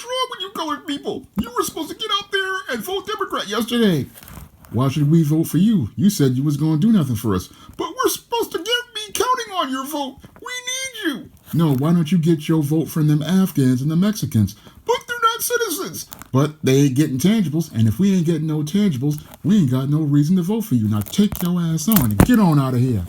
What's wrong with you colored people? You were supposed to get out there and vote Democrat yesterday. Why should we vote for you? You said you was going to do nothing for us. But we're supposed to be counting on your vote. We need you. No, why don't you get your vote from them Afghans and the Mexicans? But they're not citizens. But they ain't getting tangibles, and if we ain't getting no tangibles, we ain't got no reason to vote for you. Now take your ass on and get on out of here.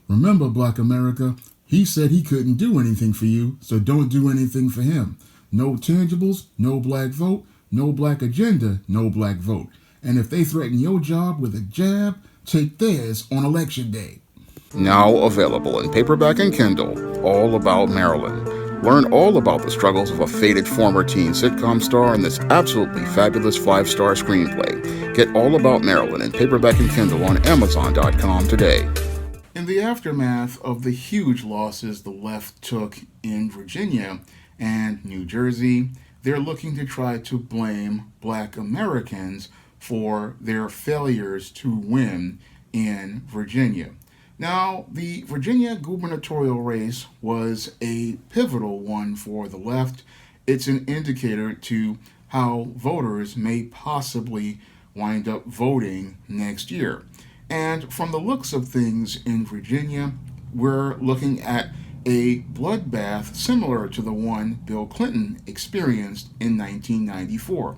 Remember, Black America, he said he couldn't do anything for you, so don't do anything for him. No tangibles, no black vote, no black agenda, no black vote. And if they threaten your job with a jab, take theirs on election day. Now available in paperback and Kindle, All About Marilyn. Learn all about the struggles of a faded former teen sitcom star in this absolutely fabulous 5-star screenplay. Get All About Marilyn in paperback and Kindle on Amazon.com today. In the aftermath of the huge losses the left took in Virginia and New Jersey, they're looking to try to blame Black Americans for their failures to win in Virginia. Now, the Virginia gubernatorial race was a pivotal one for the left. It's an indicator to how voters may possibly wind up voting next year. And from the looks of things in Virginia, we're looking at a bloodbath similar to the one Bill Clinton experienced in 1994.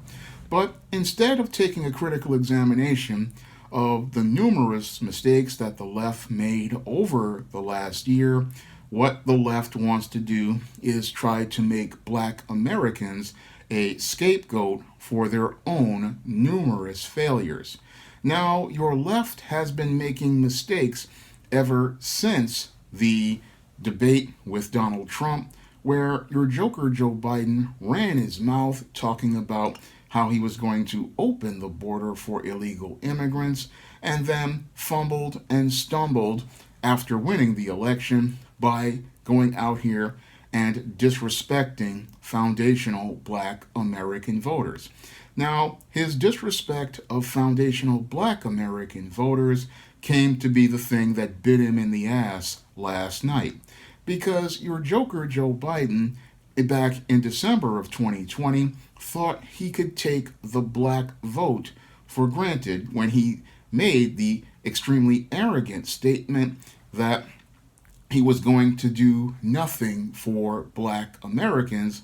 But instead of taking a critical examination of the numerous mistakes that the left made over the last year, what the left wants to do is try to make Black Americans a scapegoat for their own numerous failures. Now, your left has been making mistakes ever since the debate with Donald Trump, where your joker Joe Biden ran his mouth talking about how he was going to open the border for illegal immigrants, and then fumbled and stumbled after winning the election by going out here and disrespecting foundational Black American voters. Now, his disrespect of foundational Black American voters came to be the thing that bit him in the ass last night, because your joker Joe Biden, back in December of 2020, thought he could take the black vote for granted when he made the extremely arrogant statement that he was going to do nothing for Black Americans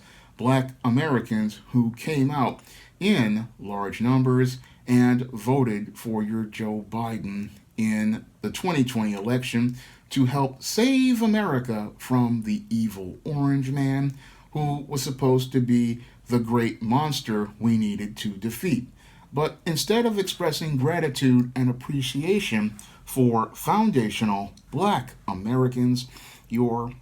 who came out in large numbers and voted for your Joe Biden in the 2020 election to help save America from the evil orange man who was supposed to be the great monster we needed to defeat. But instead of expressing gratitude and appreciation for foundational Black Americans, your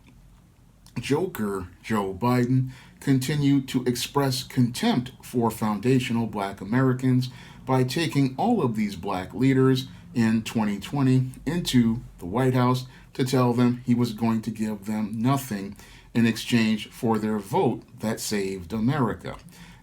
joker Joe Biden continued to express contempt for foundational Black Americans by taking all of these Black leaders in 2020 into the White House to tell them he was going to give them nothing in exchange for their vote that saved America.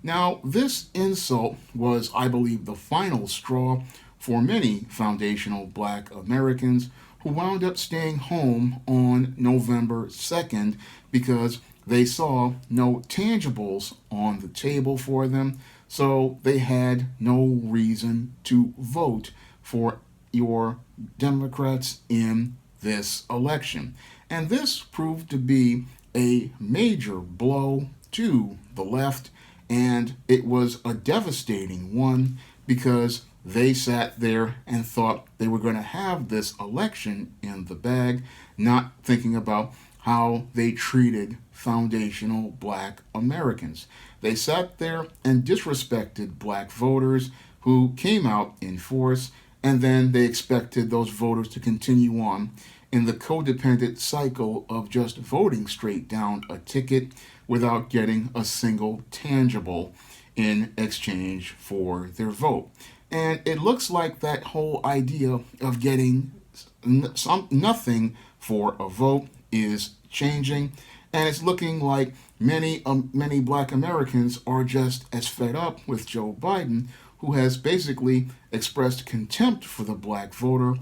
Now, this insult was, I believe, the final straw for many foundational Black Americans who wound up staying home on November 2nd because they saw no tangibles on the table for them, so they had no reason to vote for your Democrats in this election. And this proved to be a major blow to the left, and it was a devastating one because they sat there and thought they were going to have this election in the bag, not thinking about how they treated foundational Black Americans. They sat there and disrespected Black voters who came out in force, and then they expected those voters to continue on in the codependent cycle of just voting straight down a ticket without getting a single tangible in exchange for their vote. And it looks like that whole idea of getting nothing for a vote is changing, and it's looking like many Black Americans are just as fed up with Joe Biden, who has basically expressed contempt for the Black voter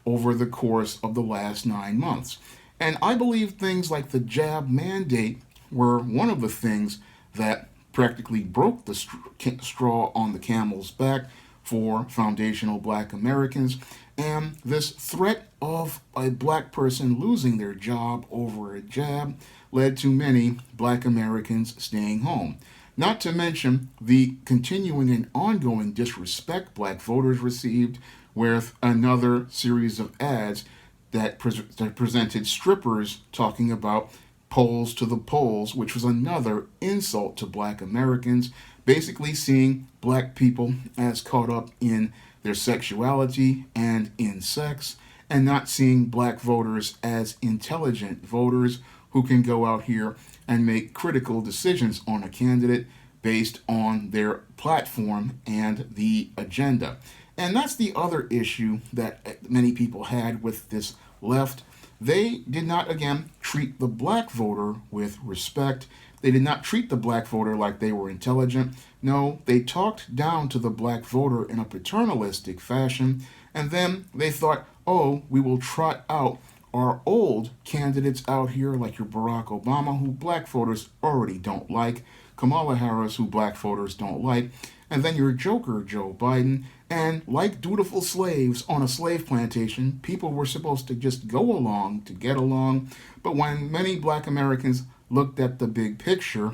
over the course of the last 9 months. And I believe things like the jab mandate were one of the things that practically broke the straw on the camel's back for foundational black Americans. And this threat of a black person losing their job over a jab led to many black Americans staying home. Not to mention the continuing and ongoing disrespect black voters received with another series of ads that presented strippers talking about polls to the polls, which was another insult to black Americans, basically seeing black people as caught up in their sexuality and in sex, and not seeing black voters as intelligent voters who can go out here and make critical decisions on a candidate based on their platform and the agenda. And that's the other issue that many people had with this left. They did not, again, treat the black voter with respect. They did not treat the black voter like they were intelligent. No, they talked down to the black voter in a paternalistic fashion, and then they thought, oh, we will trot out our old candidates out here like your Barack Obama, who black voters already don't like, Kamala Harris, who black voters don't like, and then your joker, Joe Biden. And like dutiful slaves on a slave plantation, people were supposed to just go along to get along. But when many black Americans looked at the big picture,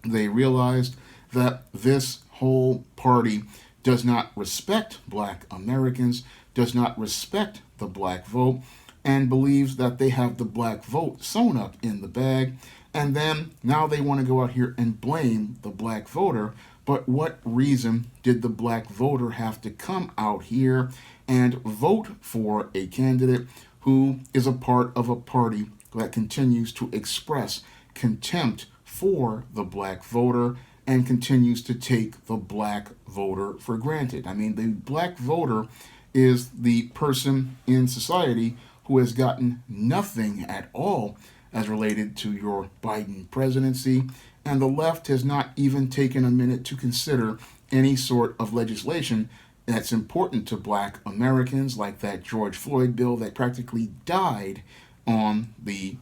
they realized that this whole party does not respect black Americans, does not respect the black vote, and believes that they have the black vote sewn up in the bag. And then now they want to go out here and blame the black voter. But what reason did the black voter have to come out here and vote for a candidate who is a part of a party that continues to express contempt for the black voter and continues to take the black voter for granted? I mean, the black voter is the person in society who has gotten nothing at all as related to your Biden presidency, and the left has not even taken a minute to consider any sort of legislation that's important to black Americans, like that George Floyd bill that practically died on the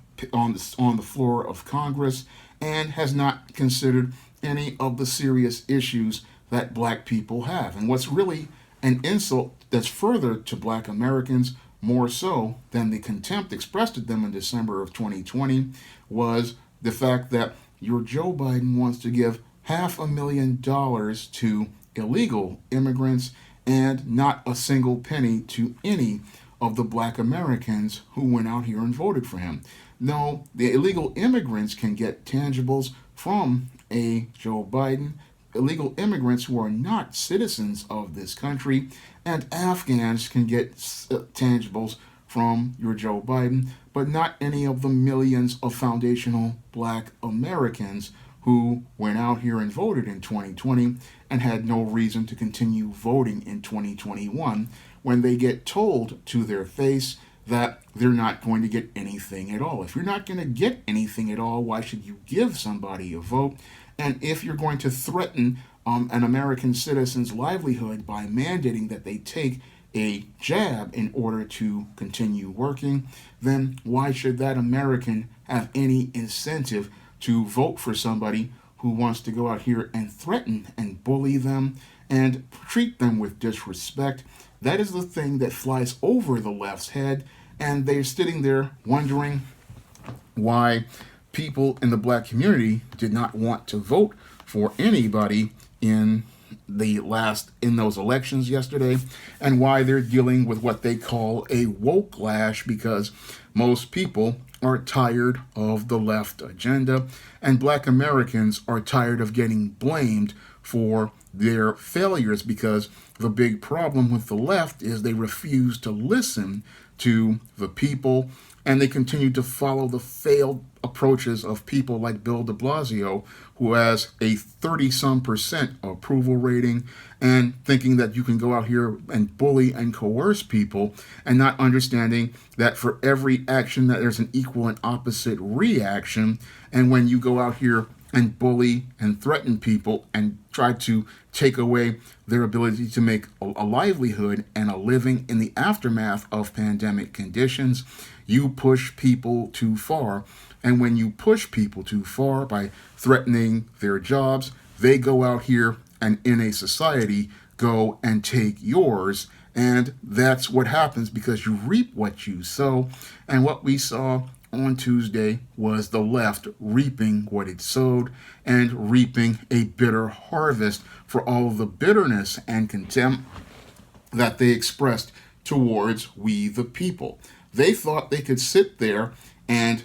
floor of Congress, and has not considered any of the serious issues that black people have. And what's really an insult that's further to black Americans, more so than the contempt expressed at them in December of 2020, was the fact that your Joe Biden wants to give $500,000 to illegal immigrants and not a single penny to any of the black Americans who went out here and voted for him. No, the illegal immigrants can get tangibles from a Joe Biden, illegal immigrants who are not citizens of this country, and Afghans can get tangibles from your Joe Biden, but not any of the millions of foundational black Americans who went out here and voted in 2020 and had no reason to continue voting in 2021 when they get told to their face that they're not going to get anything at all. If you're not going to get anything at all, why should you give somebody a vote? And if you're going to threaten an American citizen's livelihood by mandating that they take a jab in order to continue working, then why should that American have any incentive to vote for somebody who wants to go out here and threaten and bully them and treat them with disrespect? That is the thing that flies over the left's head, and they're sitting there wondering why people in the black community did not want to vote for anybody in those elections yesterday, and why they're dealing with what they call a WOKELASH, because most people are tired of the left agenda, and black Americans are tired of getting blamed for their failures, because the big problem with the left is they refuse to listen to the people, and they continue to follow the failed approaches of people like Bill de Blasio, who has a 30-some% approval rating, and thinking that you can go out here and bully and coerce people, and not understanding that for every action that there's an equal and opposite reaction. And when you go out here and bully and threaten people and try to take away their ability to make a livelihood and a living in the aftermath of pandemic conditions, you push people too far. And when you push people too far by threatening their jobs, they go out here and in a society go and take yours. And that's what happens because you reap what you sow. And what we saw on Tuesday was the left reaping what it sowed and reaping a bitter harvest for all of the bitterness and contempt that they expressed towards we the people. They thought they could sit there and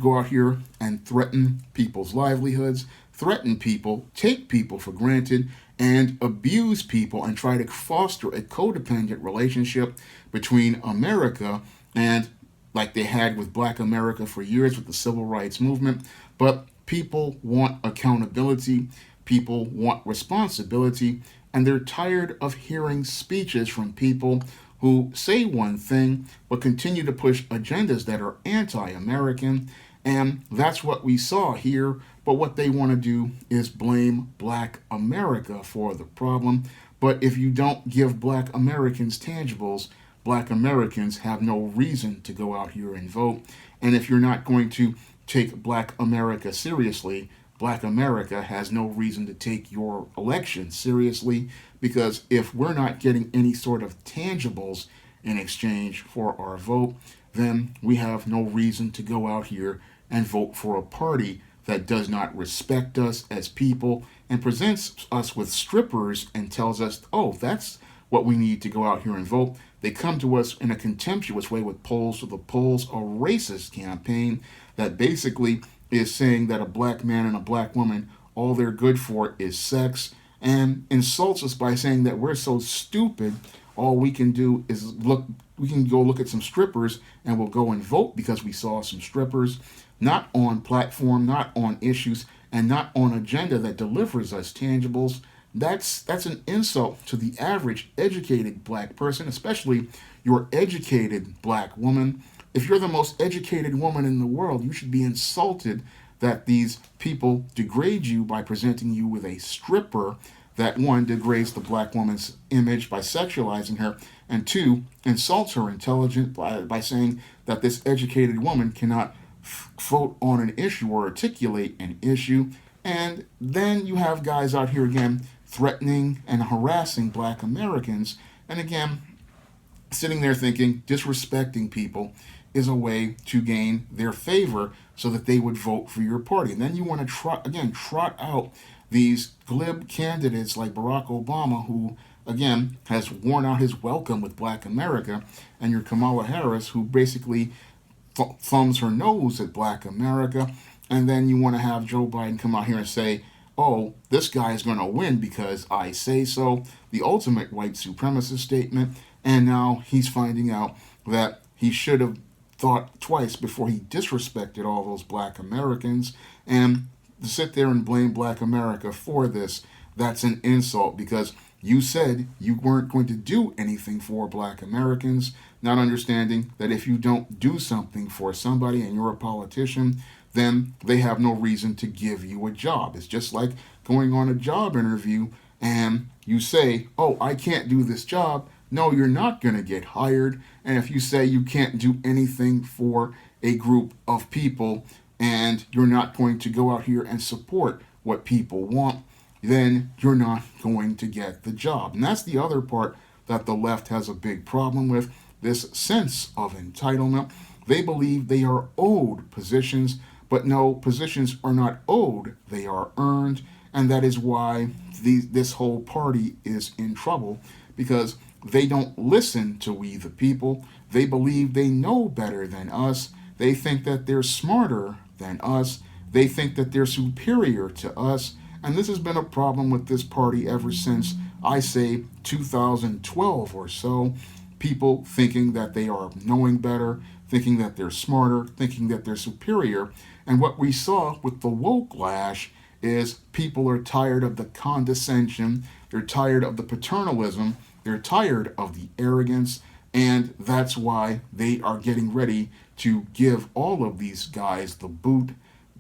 go out here and threaten people's livelihoods, threaten people, take people for granted, and abuse people and try to foster a codependent relationship between America and like they had with Black America for years with the civil rights movement. But people want accountability, people want responsibility, and they're tired of hearing speeches from people who say one thing but continue to push agendas that are anti-American. And that's what we saw here. But what they want to do is blame Black America for the problem. But if you don't give Black Americans tangibles, Black Americans have no reason to go out here and vote. And if you're not going to take Black America seriously, Black America has no reason to take your election seriously, because if we're not getting any sort of tangibles in exchange for our vote, then we have no reason to go out here and vote for a party that does not respect us as people and presents us with strippers and tells us, oh, that's what we need to go out here and vote. They come to us in a contemptuous way with polls to the polls, a racist campaign that basically is saying that a black man and a black woman, all they're good for is sex, and insults us by saying that we're so stupid, all we can do is we can go look at some strippers and we'll go and vote because we saw some strippers, not on platform, not on issues, and not on agenda that delivers us tangibles. That's an insult to the average educated black person, especially your educated black woman. If you're the most educated woman in the world, you should be insulted that these people degrade you by presenting you with a stripper that, one, degrades the black woman's image by sexualizing her, and two, insults her intelligence by saying that this educated woman cannot vote on an issue or articulate an issue. And then you have guys out here again threatening and harassing Black Americans, and again sitting there thinking disrespecting people is a way to gain their favor so that they would vote for your party. And then you want to trot out these glib candidates like Barack Obama, who again has worn out his welcome with Black America, and your Kamala Harris, who basically thumbs her nose at Black America. And then you want to have Joe Biden come out here and say, oh, this guy is going to win because I say so, the ultimate white supremacist statement. And now he's finding out that he should have thought twice before he disrespected all those Black Americans. And to sit there and blame Black America for this, that's an insult, because you said you weren't going to do anything for Black Americans, not understanding that if you don't do something for somebody and you're a politician, then they have no reason to give you a job. It's just like going on a job interview and you say, oh, I can't do this job. No, you're not going to get hired. And if you say you can't do anything for a group of people and you're not going to go out here and support what people want, then you're not going to get the job. And that's the other part that the left has a big problem with, this sense of entitlement. They believe they are owed positions, but no, positions are not owed, they are earned. And that is why this whole party is in trouble, because they don't listen to we the people. They believe they know better than us. They think that they're smarter than us. They think that they're superior to us. And this has been a problem with this party ever since, I say, 2012 or so. People thinking that they are knowing better, thinking that they're smarter, thinking that they're superior. And what we saw with the WOKELASH is people are tired of the condescension, they're tired of the paternalism, they're tired of the arrogance, and that's why they are getting ready to give all of these guys the boot,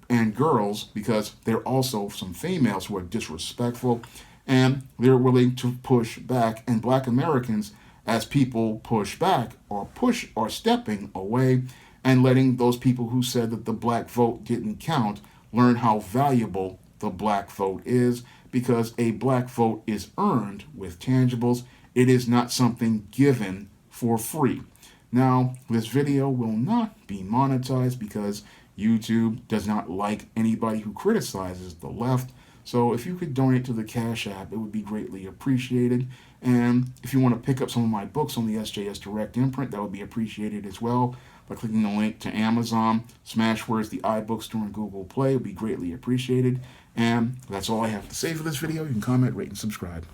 and girls, because there are also some females who are disrespectful, and they're willing to push back. And Black Americans, as people push back, are stepping away. and letting those people who said that the black vote didn't count learn how valuable the black vote is, because a black vote is earned with tangibles. It is not something given for free. Now, this video will not be monetized because YouTube does not like anybody who criticizes the left. So if you could donate to the Cash App, it would be greatly appreciated. And if you want to pick up some of my books on the SJS Direct imprint, that would be appreciated as well by clicking the link to Amazon, Smashwords, the iBookstore, and Google Play. It would be greatly appreciated. And that's all I have to say for this video. You can comment, rate, and subscribe.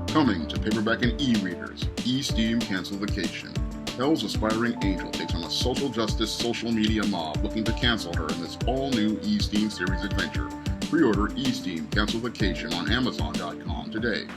Coming to paperback and e-readers, E-Steam Cancel Vacation. Hell's aspiring angel takes on a social justice social media mob looking to cancel her in this all-new E-Steam series adventure. Pre-order E-Steam Cancel Vacation on Amazon.com today.